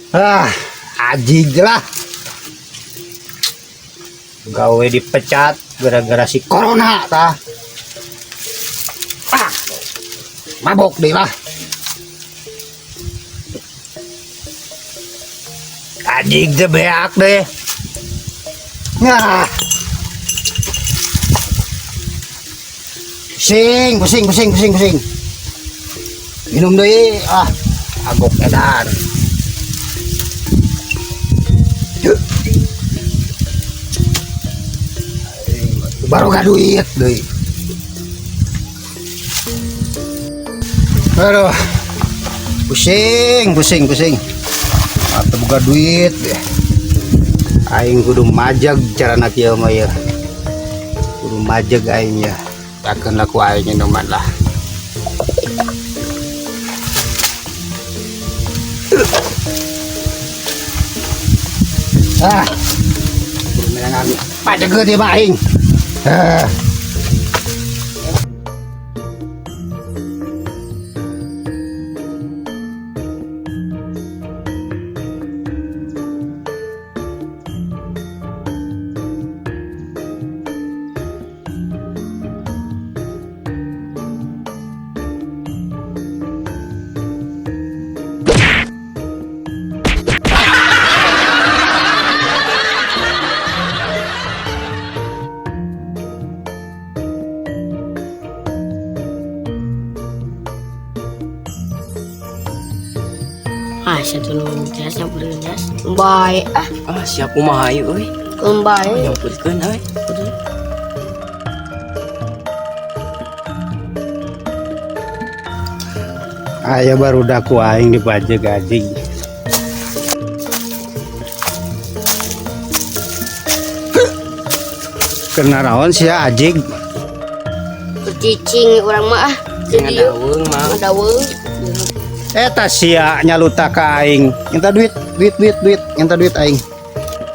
Ah, ajig lah. Gawe dipecat gara-gara si corona tah. Ah, mabok deh lah. Ajig deh beak deh. Nah. Pusing. Minum deh. Ah, agok edan. Baru gak duit deh. Aduh, pusing. Atau buka duit deh. Aing kudu majag cara nak ieu mah ya. Kudu majag aing ya. Takkan laku aing inoman lah. Ah, kudu menangan majag dia mah aing. Ah. Satu jas nyamperin jas baik Siap kumaha ieu euy. baik Nyamperkeun euy. Aya baru daku aing dipajeg ajig. Kena naon sia ajig? cicing orang mah Ngadaweung mah. daweung Eta sia nyaluta ka aing. Minta duit, minta duit aing.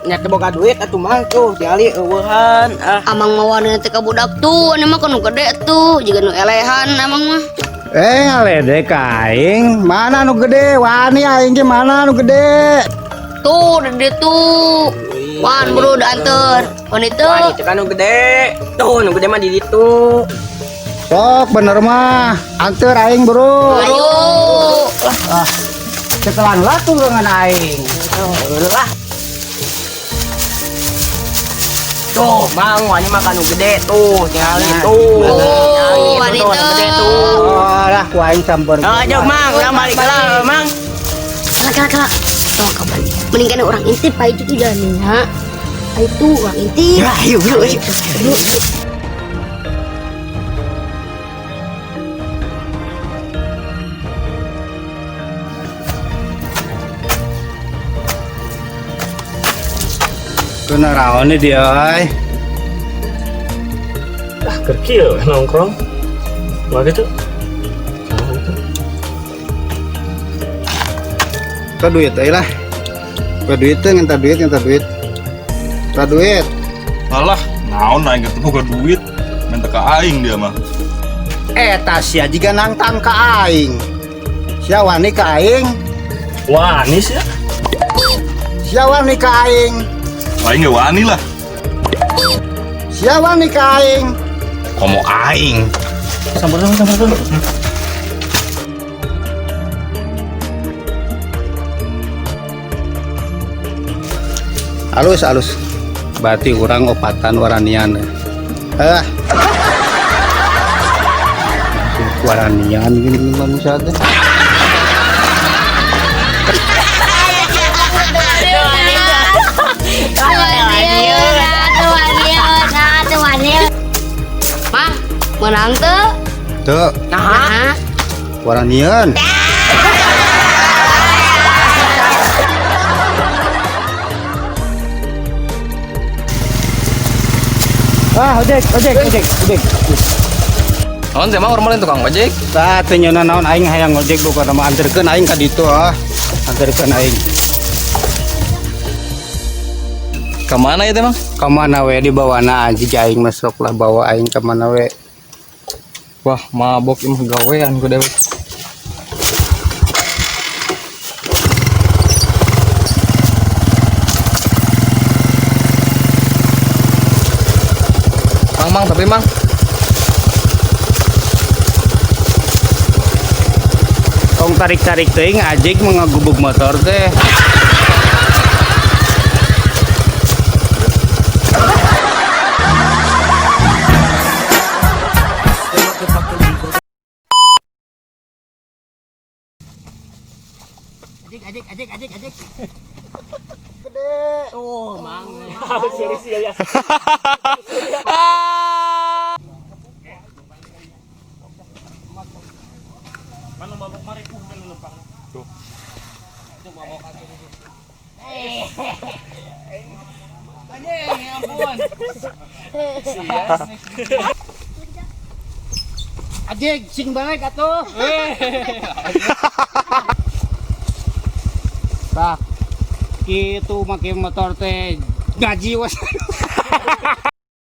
Nya teu boga duit atuh mah tuh tingali eueuhan. amang mawana teh ka budak tuh anu mah nu gede tuh juga nu elehan amang mah Ngalede ka aing. Mana nu gede? Wani aing ge mana nu gede? tuh di tuh wan bro diantar wanita Wah, itu kan nu gede. Tuh nu gede mah di ditu. Sok bener mah. Anter aing, Bro. ayo Setelan lah tuh dengan aing. Lah. Tuh, mang wani makan nu gede tuh, tingali tuh. Oh, wanita. Nu gede tuh. Oh, lah ku aing samper. Ayo mang, urang balik lah, mang. kala tuh kapan mendingan orang intip pak itu tuh jalannya itu orang intip Ya, ayo bro. Kena raon nih dia, ay. Kerkil nongkrong wah gitu. Ka duit ay lah. Ka duit teh minta duit. Ka duit. Alah, naon aing ketemu ke duit, minta ke aing dia mah. Eta sia jiga nangtang ka aing. Sia wani ka aing. Wah anis ya. Sia wani ka aing. Aing ge wani lah. Sia wani ka aing. Komo aing. Sabar. Halus. Berarti orang opatan waranian. Waranian gini manusia teh. mah menang tuh Tuh, nah waranian. Ojek. Naon teh mah urang tukang ojek. Tah teh nyeuna naon aing hayang ojek bukan mah anterkeun aing ka ditu Anterkeun aing. Kemana ya teh mang? Ka mana we dibawana anjing aing masuk lah bawa aing ka mana we. Wah, mabok imah gawean ku dewe. mang tapi mang. Tong tarik-tarik teuing ajeg mengagubug motor teh. Ajik. Tuh, mang. Sia-sia ya. Mana mabok mari ku menu numpang. Tuh. Itu mabok atuh. Anjing, ya ampun. Ajeg sing balik atuh. Tah. Kitu make motor teh ngaji was.